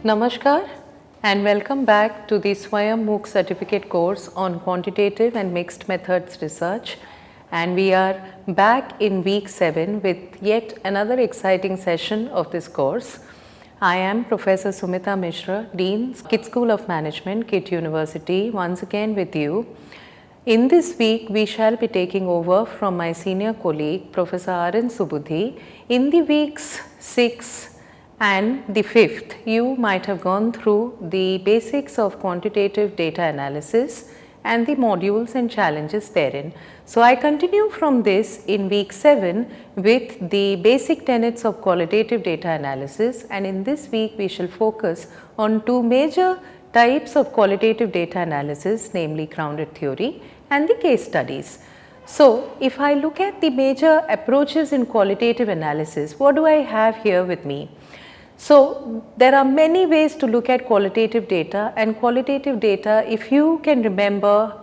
Namaskar and welcome back to the SWAYAM MOOC certificate course on quantitative and mixed methods research, and we are back in week 7 with yet another exciting session of this course. I am Professor Sumita Mishra, Dean, KIT School of Management, KIT University, once again with you. In this week, we shall be taking over from my senior colleague, Professor R.N. Subudhi. In the weeks 6 and the 5th, you might have gone through the basics of quantitative data analysis and the modules and challenges therein. So, I continue from this in week 7 with the basic tenets of qualitative data analysis, and in this week we shall focus on two major types of qualitative data analysis, namely grounded theory and the case studies. So, if I look at the major approaches in qualitative analysis, what do I have here with me? So, there are many ways to look at qualitative data, and qualitative data, if you can remember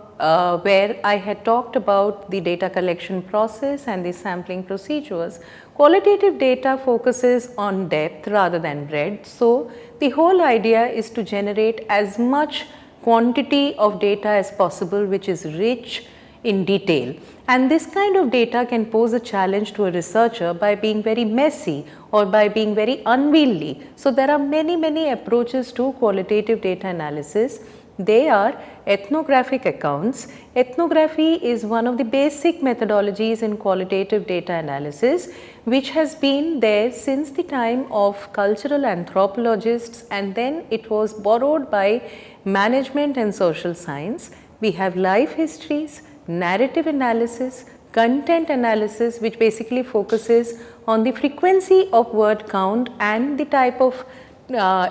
where I had talked about the data collection process and the sampling procedures, qualitative data focuses on depth rather than breadth. So, the whole idea is to generate as much quantity of data as possible which is rich in detail, and this kind of data can pose a challenge to a researcher by being very messy or by being very unwieldy. So, there are many approaches to qualitative data analysis. They are ethnographic accounts. Ethnography is one of the basic methodologies in qualitative data analysis, which has been there since the time of cultural anthropologists, and then it was borrowed by management and social science. We have life histories, narrative analysis, content analysis, which basically focuses on the frequency of word count and the type of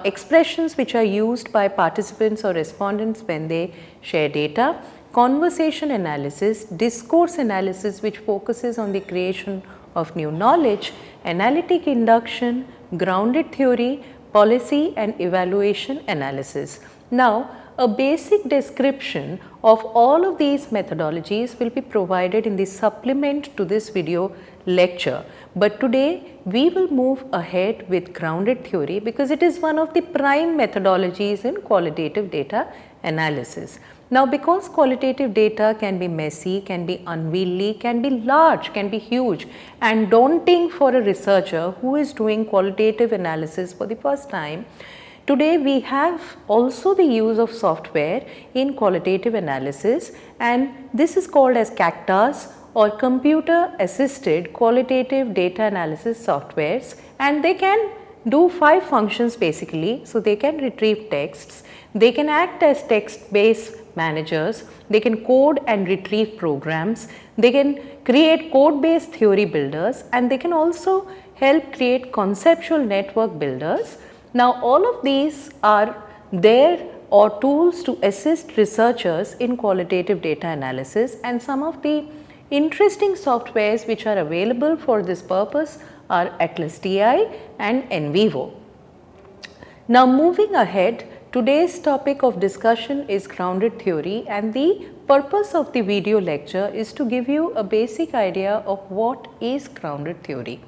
expressions which are used by participants or respondents when they share data, conversation analysis, discourse analysis, which focuses on the creation of new knowledge, analytic induction, grounded theory, policy and evaluation analysis. Now, a basic description of all of these methodologies will be provided in the supplement to this video lecture, but today we will move ahead with grounded theory because it is one of the prime methodologies in qualitative data analysis. Now, because qualitative data can be messy, can be unwieldy, can be large, can be huge and daunting for a researcher who is doing qualitative analysis for the first time, today we have also the use of software in qualitative analysis, and this is called as CACTAs or computer assisted qualitative data analysis softwares, and they can do 5 functions basically. So, they can retrieve texts, they can act as text based managers, they can code and retrieve programs, they can create code based theory builders, and they can also help create conceptual network builders. Now, all of these are there or tools to assist researchers in qualitative data analysis, and some of the interesting softwares which are available for this purpose are Atlas TI and NVivo. Now, moving ahead, today's topic of discussion is grounded theory, and the purpose of the video lecture is to give you a basic idea of what is grounded theory.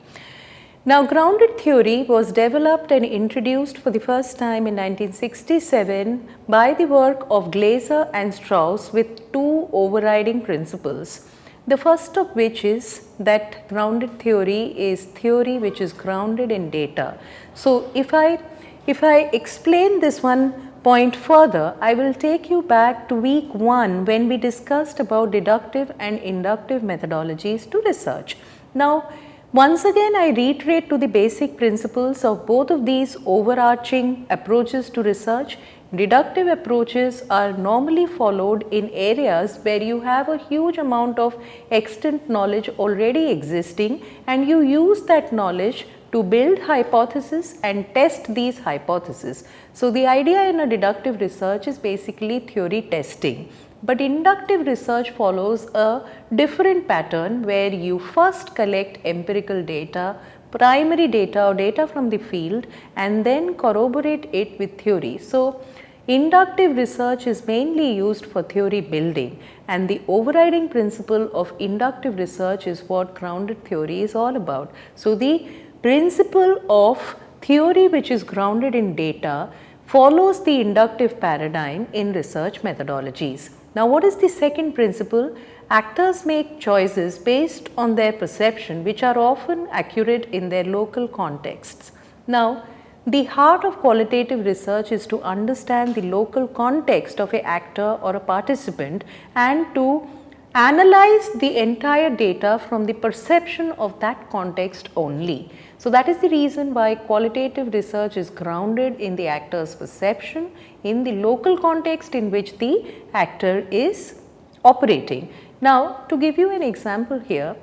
Now, grounded theory was developed and introduced for the first time in 1967 by the work of Glaser and Strauss with 2 overriding principles. The first of which is that grounded theory is theory which is grounded in data. So, if I explain this one point further, I will take you back to week 1 when we discussed about deductive and inductive methodologies to research. Now, once again I reiterate to the basic principles of both of these overarching approaches to research. Deductive approaches are normally followed in areas where you have a huge amount of extant knowledge already existing, and you use that knowledge to build hypotheses and test these hypotheses. So, the idea in a deductive research is basically theory testing. But inductive research follows a different pattern where you first collect empirical data, primary data or data from the field, and then corroborate it with theory. So, Inductive research is mainly used for theory building, and the overriding principle of inductive research is what grounded theory is all about. So, the principle of theory which is grounded in data follows the inductive paradigm in research methodologies. Now, what is the second principle? Actors make choices based on their perception, which are often accurate in their local contexts. Now, the heart of qualitative research is to understand the local context of an actor or a participant and to analyze the entire data from the perception of that context only. So, that is the reason why qualitative research is grounded in the actor's perception in the local context in which the actor is operating. Now, to give you an example here,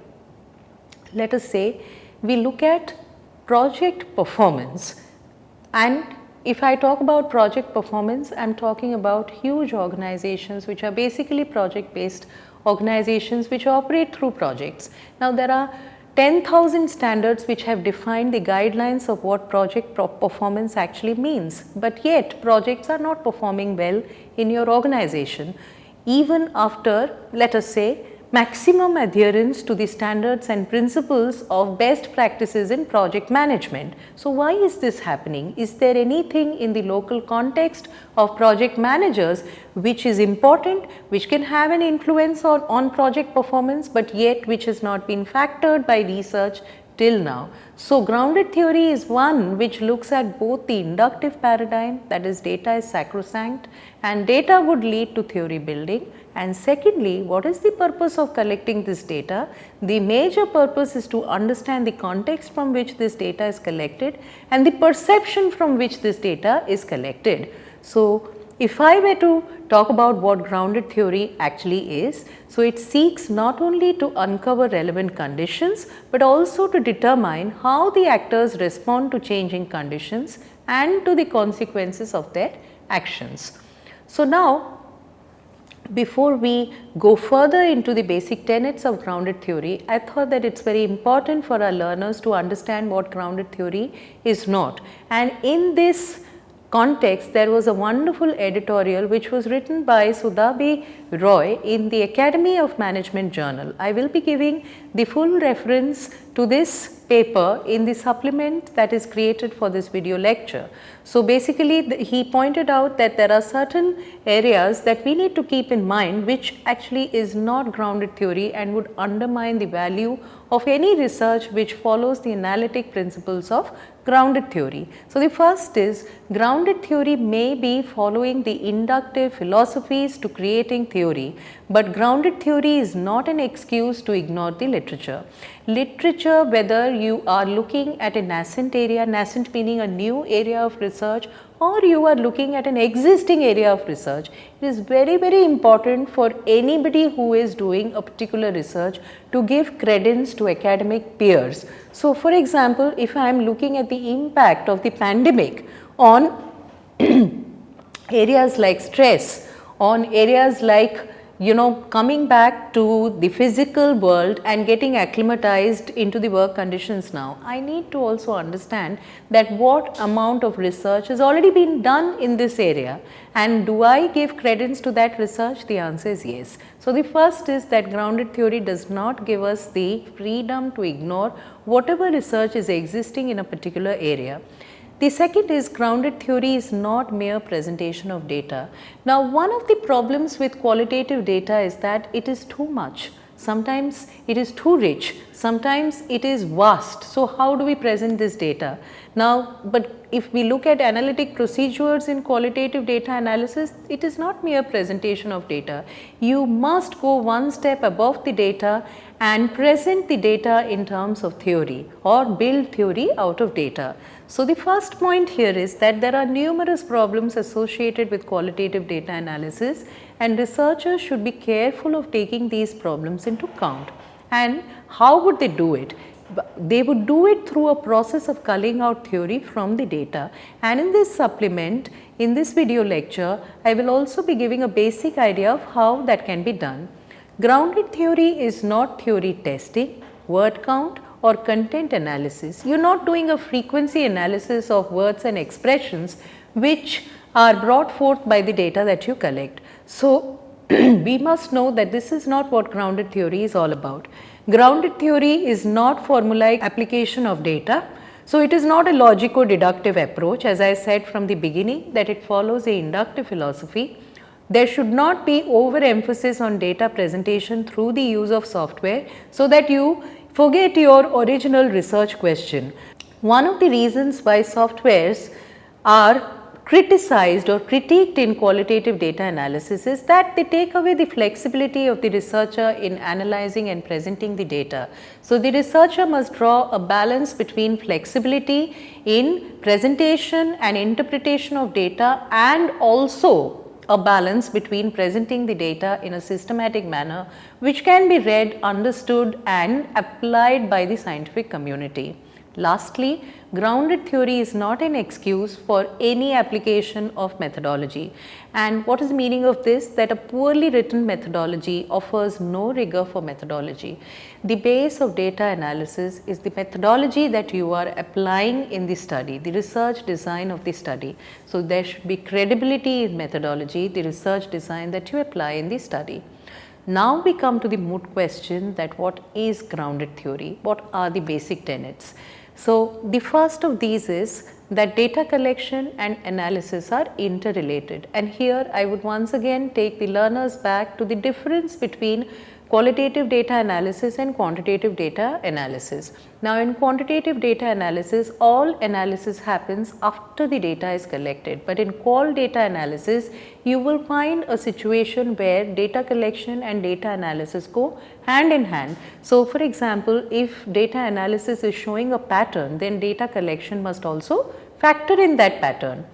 let us say we look at project performance, and if I talk about project performance, I am talking about huge organizations which are basically project based organizations which operate through projects. Now, there are 10,000 standards which have defined the guidelines of what project performance actually means, but yet projects are not performing well in your organization even after, let us say, maximum adherence to the standards and principles of best practices in project management. So, why is this happening? Is there anything in the local context of project managers which is important, which can have an influence on project performance, but yet which has not been factored by research till now? So, grounded theory is one which looks at both the inductive paradigm, that is data is sacrosanct and data would lead to theory building, and secondly, what is the purpose of collecting this data? The major purpose is to understand the context from which this data is collected and the perception from which this data is collected. So, if I were to talk about what grounded theory actually is, so it seeks not only to uncover relevant conditions, but also to determine how the actors respond to changing conditions and to the consequences of their actions. So, now before we go further into the basic tenets of grounded theory, I thought that it is very important for our learners to understand what grounded theory is not. And in this context, there was a wonderful editorial which was written by Sudhabi Roy in the Academy of Management Journal. I will be giving the full reference to this paper in the supplement that is created for this video lecture. So, basically he pointed out that there are certain areas that we need to keep in mind which actually is not grounded theory and would undermine the value of any research which follows the analytic principles of grounded theory. So, the first is grounded theory may be following the inductive philosophies to creating theory, but grounded theory is not an excuse to ignore the literature. Literature, whether you are looking at a nascent area, nascent meaning a new area of research, or you are looking at an existing area of research, it is very, very important for anybody who is doing a particular research to give credence to academic peers. So, for example, if I am looking at the impact of the pandemic on areas like stress, on areas like coming back to the physical world and getting acclimatized into the work conditions now, I need to also understand that what amount of research has already been done in this area, and do I give credence to that research? The answer is yes. So, the first is that grounded theory does not give us the freedom to ignore whatever research is existing in a particular area. The second is grounded theory is not mere presentation of data. Now, one of the problems with qualitative data is that it is too much. Sometimes it is too rich, sometimes it is vast. So, how do we present this data? Now, but if we look at analytic procedures in qualitative data analysis, it is not mere presentation of data. You must go one step above the data and present the data in terms of theory or build theory out of data. So, the first point here is that there are numerous problems associated with qualitative data analysis, and researchers should be careful of taking these problems into account. And how would they do it? They would do it through a process of culling out theory from the data, and in this supplement, in this video lecture, I will also be giving a basic idea of how that can be done. Grounded theory is not theory testing, word count or content analysis. You are not doing a frequency analysis of words and expressions which are brought forth by the data that you collect. So, we must know that this is not what grounded theory is all about. Grounded theory is not formulaic application of data. So, it is not a logico-deductive approach, as I said from the beginning that it follows a inductive philosophy. There should not be overemphasis on data presentation through the use of software, so that you forget your original research question. One of the reasons why softwares are criticized or critiqued in qualitative data analysis is that they take away the flexibility of the researcher in analyzing and presenting the data. So, the researcher must draw a balance between flexibility in presentation and interpretation of data, and also a balance between presenting the data in a systematic manner which can be read, understood and applied by the scientific community. Lastly, grounded theory is not an excuse for any application of methodology. And what is the meaning of this? That a poorly written methodology offers no rigor for methodology. The base of data analysis is the methodology that you are applying in the study, the research design of the study. So, there should be credibility in methodology, the research design that you apply in the study. Now, we come to the moot question that what is grounded theory? What are the basic tenets? So, the first of these is that data collection and analysis are interrelated, and here I would once again take the learners back to the difference between qualitative data analysis and quantitative data analysis. Now, in quantitative data analysis, all analysis happens after the data is collected, but in qual data analysis, you will find a situation where data collection and data analysis go hand in hand. So, for example, if data analysis is showing a pattern, then data collection must also factor in that pattern.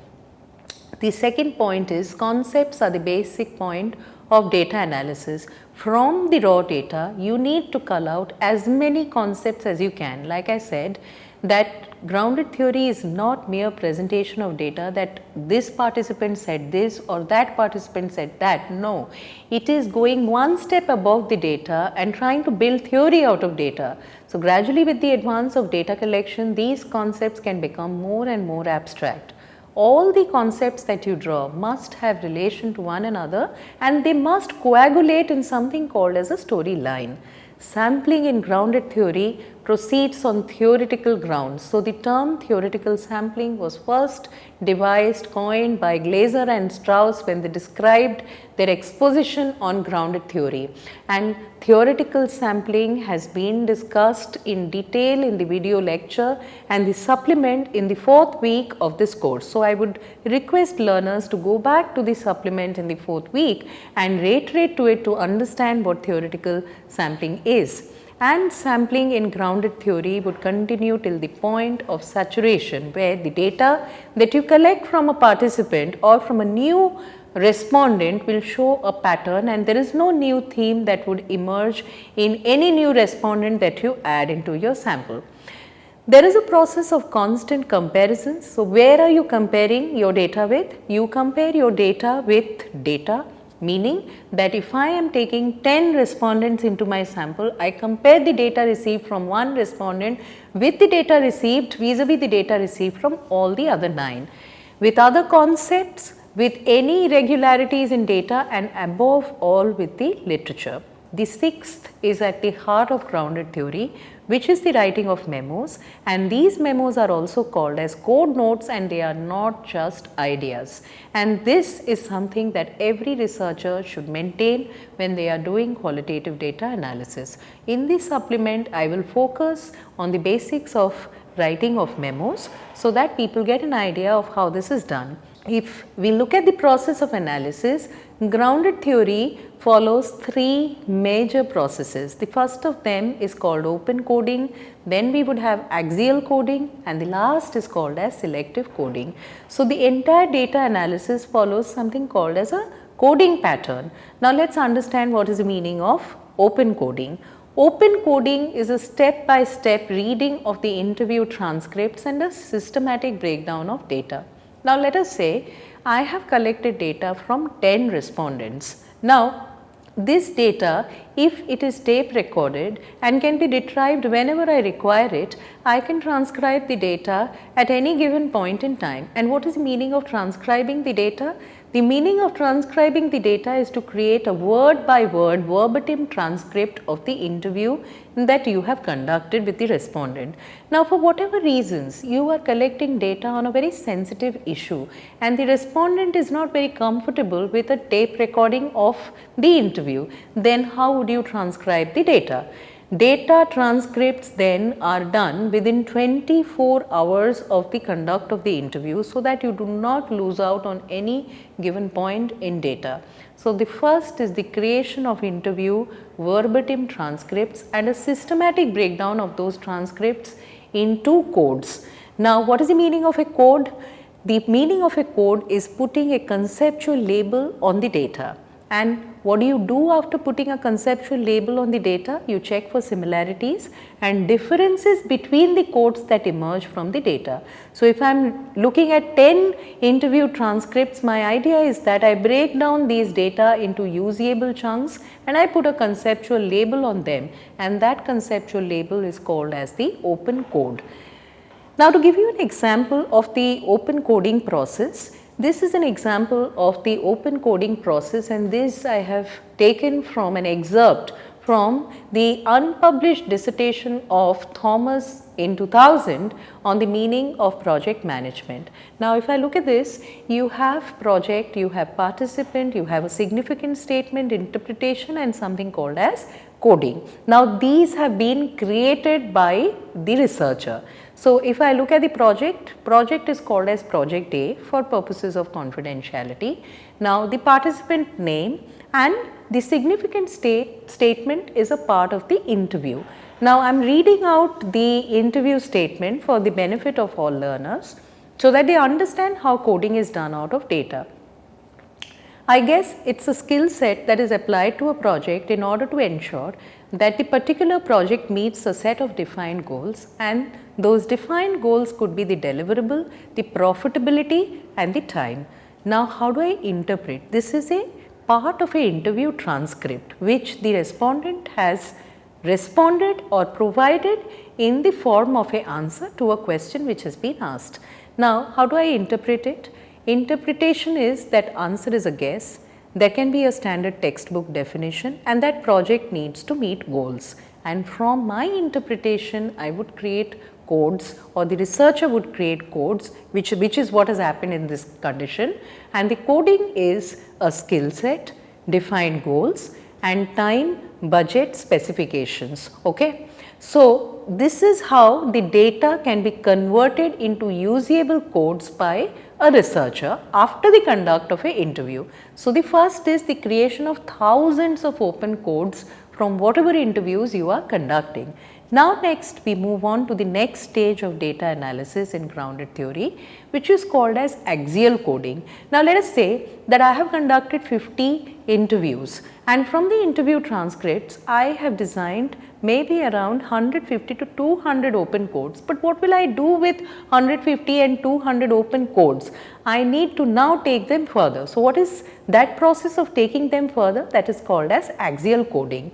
The second point is concepts are the basic point of data analysis. From the raw data, you need to cull out as many concepts as you can. Like I said, that grounded theory is not mere presentation of data that this participant said this or that participant said that. No, it is going one step above the data and trying to build theory out of data. So, gradually with the advance of data collection, these concepts can become more and more abstract. All the concepts that you draw must have relation to one another, and they must coagulate in something called as a storyline. Sampling in grounded theory proceeds on theoretical grounds. So, the term theoretical sampling was first devised, coined by Glaser and Strauss when they described their exposition on grounded theory, and theoretical sampling has been discussed in detail in the video lecture and the supplement in the 4th week of this course. So, I would request learners to go back to the supplement in the 4th week and reiterate to it to understand what theoretical sampling is. And sampling in grounded theory would continue till the point of saturation, where the data that you collect from a participant or from a new respondent will show a pattern, and there is no new theme that would emerge in any new respondent that you add into your sample. There is a process of constant comparison. So, where are you comparing your data with? You compare your data with data, meaning that if I am taking 10 respondents into my sample, I compare the data received from one respondent with the data received vis-a-vis the data received from all the other 9. With other concepts, with any irregularities in data, and above all with the literature. The 6th is at the heart of grounded theory, which is the writing of memos, and these memos are also called as code notes, and they are not just ideas. And this is something that every researcher should maintain when they are doing qualitative data analysis. In this supplement, I will focus on the basics of writing of memos so that people get an idea of how this is done. If we look at the process of analysis, grounded theory follows 3 major processes. The first of them is called open coding, then we would have axial coding, and the last is called as selective coding. So, the entire data analysis follows something called as a coding pattern. Now, let us understand what is the meaning of open coding. Open coding is a step-by-step reading of the interview transcripts and a systematic breakdown of data. Now, let us say I have collected data from 10 respondents. Now, this data, if it is tape recorded and can be retrieved whenever I require it, I can transcribe the data at any given point in time. And what is the meaning of transcribing the data? The meaning of transcribing the data is to create a word by word verbatim transcript of the interview that you have conducted with the respondent. Now, for whatever reasons you are collecting data on a very sensitive issue and the respondent is not very comfortable with a tape recording of the interview, then how would you transcribe the data? Data transcripts then are done within 24 hours of the conduct of the interview, so that you do not lose out on any given point in data. So, the first is the creation of interview verbatim transcripts and a systematic breakdown of those transcripts into codes. Now, what is the meaning of a code? The meaning of a code is putting a conceptual label on the data. And what do you do after putting a conceptual label on the data? You check for similarities and differences between the codes that emerge from the data. So, if I am looking at 10 interview transcripts, my idea is that I break down these data into usable chunks and I put a conceptual label on them, and that conceptual label is called as the open code. Now, to give you an example of the open coding process, this is an example of the open coding process, and this I have taken from an excerpt from the unpublished dissertation of Thomas in 2000 on the meaning of project management. Now, if I look at this, you have project, you have participant, you have a significant statement, interpretation, and something called as coding. Now, these have been created by the researcher. So, if I look at the project is called as project A for purposes of confidentiality. Now, the participant name and the significant statement is a part of the interview. Now, I am reading out the interview statement for the benefit of all learners, so that they understand how coding is done out of data. I guess it is a skill set that is applied to a project in order to ensure that the particular project meets a set of defined goals, and those defined goals could be the deliverable, the profitability, and the time. Now, how do I interpret? This is a part of an interview transcript which the respondent has responded or provided in the form of an answer to a question which has been asked. Now, how do I interpret it? Interpretation is that answer is a guess, there can be a standard textbook definition, and that project needs to meet goals. And from my interpretation, I would create codes, or the researcher would create codes, which is what has happened in this condition. And the coding is a skill set, defined goals, and time, budget, specifications. Okay. So, this is how the data can be converted into usable codes by a researcher after the conduct of an interview. So, the first is the creation of thousands of open codes from whatever interviews you are conducting. Now, next we move on to the next stage of data analysis in grounded theory, which is called as axial coding. Now, let us say that I have conducted 50 interviews, and from the interview transcripts I have designed maybe around 150 to 200 open codes. But what will I do with 150 and 200 open codes? I need to now take them further. So, what is that process of taking them further? That is called as axial coding.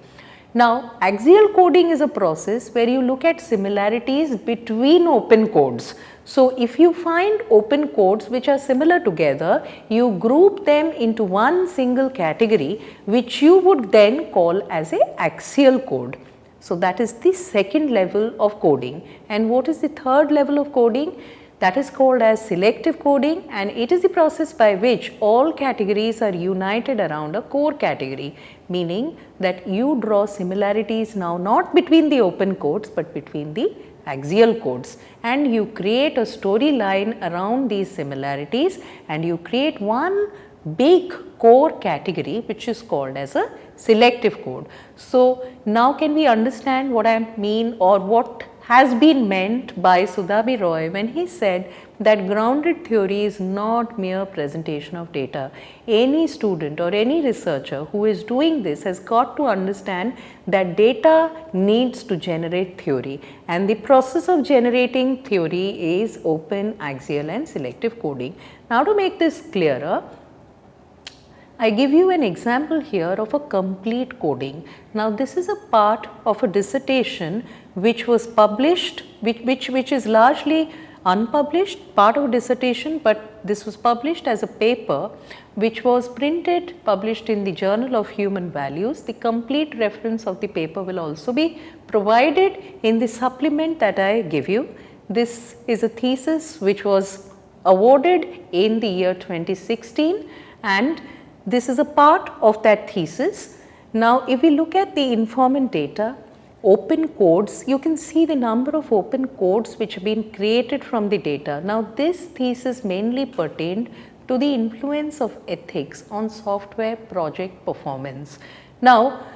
Now, axial coding is a process where you look at similarities between open codes. So, if you find open codes which are similar together, you group them into one single category, which you would then call as a axial code. So, that is the second level of coding. And what is the third level of coding? That is called as selective coding, and it is the process by which all categories are united around a core category, meaning that you draw similarities now not between the open codes but between the axial codes, and you create a storyline around these similarities, and you create one big core category which is called as a selective code. So, now can we understand what I mean, or what has been meant by Sudhabi Roy when he said that grounded theory is not mere presentation of data. Any student or any researcher who is doing this has got to understand that data needs to generate theory, and the process of generating theory is open, axial, and selective coding. Now, to make this clearer, I give you an example here of a complete coding. Now, this is a part of a dissertation which was published, which is largely unpublished part of a dissertation, but this was published as a paper which was printed, published in the Journal of Human Values. The complete reference of the paper will also be provided in the supplement that I give you. This is a thesis which was awarded in the year 2016, and this is a part of that thesis. Now, if we look at the informant data, open codes, you can see the number of open codes which have been created from the data. Now, this thesis mainly pertained to the influence of ethics on software project performance. Now,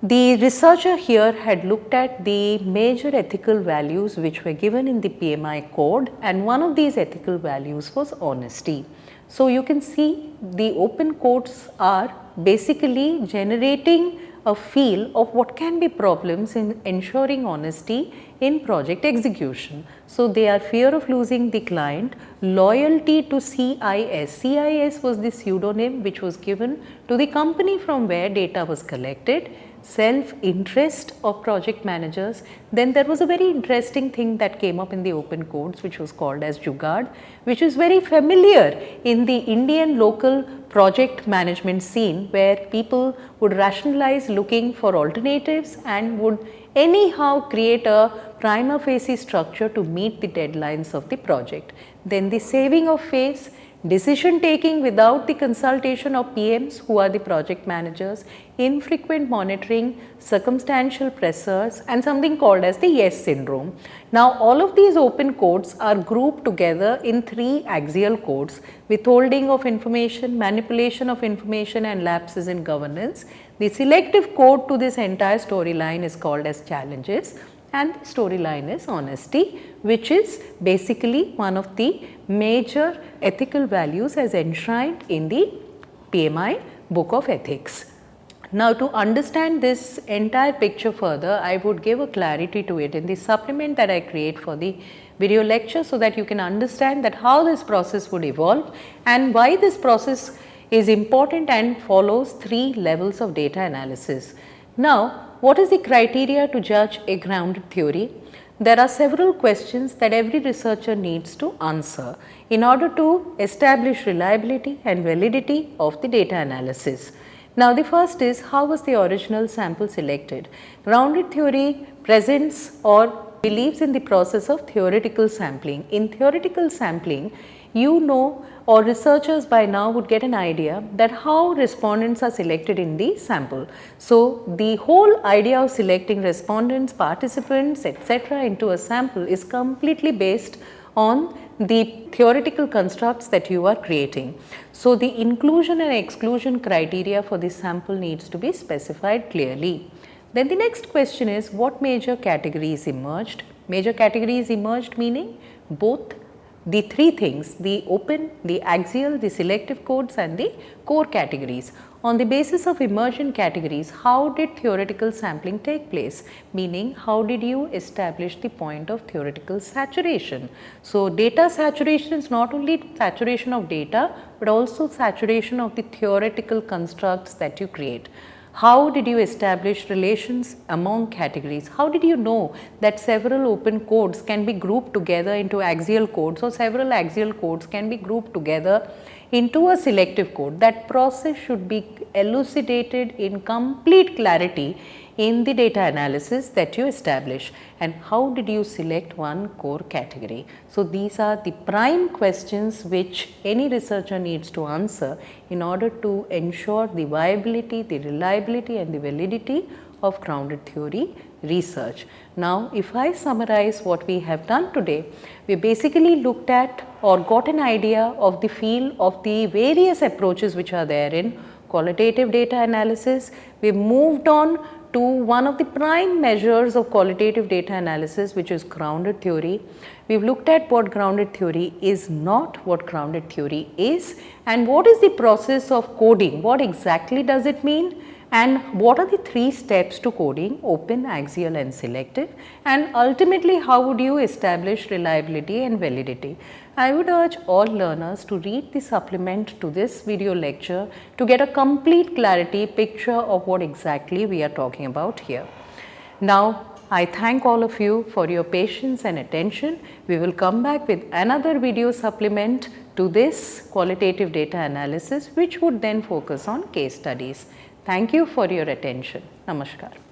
the researcher here had looked at the major ethical values which were given in the PMI code, and one of these ethical values was honesty. So, you can see the open codes are basically generating a feel of what can be problems in ensuring honesty in project execution. So, they are fear of losing the client, loyalty to CIS. CIS was the pseudonym which was given to the company from where data was collected, self-interest of project managers. Then there was a very interesting thing that came up in the open codes which was called as Jugaad, which is very familiar in the Indian local project management scene, where people would rationalize looking for alternatives and would anyhow create a prima facie structure to meet the deadlines of the project. Then the saving of face, decision taking without the consultation of PMs who are the project managers, infrequent monitoring, circumstantial pressures, and something called as the yes syndrome. Now, all of these open codes are grouped together in 3 axial codes: withholding of information, manipulation of information, and lapses in governance. The selective code to this entire storyline is called as challenges, and the storyline is honesty, which is basically one of the major ethical values as enshrined in the PMI Book of Ethics. Now, to understand this entire picture further, I would give a clarity to it in the supplement that I create for the video lecture, so that you can understand that how this process would evolve and why this process is important and follows 3 levels of data analysis. Now, what is the criteria to judge a grounded theory? There are several questions that every researcher needs to answer in order to establish reliability and validity of the data analysis. Now, the first is, how was the original sample selected? Grounded theory presents or believes in the process of theoretical sampling. In theoretical sampling, you know, or researchers by now would get an idea that how respondents are selected in the sample. So, the whole idea of selecting respondents, participants, etc. into a sample is completely based on the theoretical constructs that you are creating. So, the inclusion and exclusion criteria for this sample needs to be specified clearly. Then the next question is, what major categories emerged? Major categories emerged meaning both the 3 things: the open, the axial, the selective codes, and the core categories. On the basis of emergent categories, how did theoretical sampling take place? Meaning, how did you establish the point of theoretical saturation? So, data saturation is not only saturation of data, but also saturation of the theoretical constructs that you create. How did you establish relations among categories? How did you know that several open codes can be grouped together into axial codes, or several axial codes can be grouped together into a selective code? That process should be elucidated in complete clarity in the data analysis that you establish. And how did you select one core category? So, these are the prime questions which any researcher needs to answer in order to ensure the viability, the reliability, and the validity of grounded theory research. Now, if I summarize what we have done today, we basically looked at or got an idea of the feel of the various approaches which are there in qualitative data analysis. We moved on to one of the prime measures of qualitative data analysis, which is grounded theory. We have looked at what grounded theory is not, what grounded theory is, and what is the process of coding, what exactly does it mean, and what are the 3 steps to coding open, axial and selective, and ultimately how would you establish reliability and validity. I would urge all learners to read the supplement to this video lecture to get a complete clarity picture of what exactly we are talking about here. Now, I thank all of you for your patience and attention. We will come back with another video supplement to this qualitative data analysis, which would then focus on case studies. Thank you for your attention. Namaskar.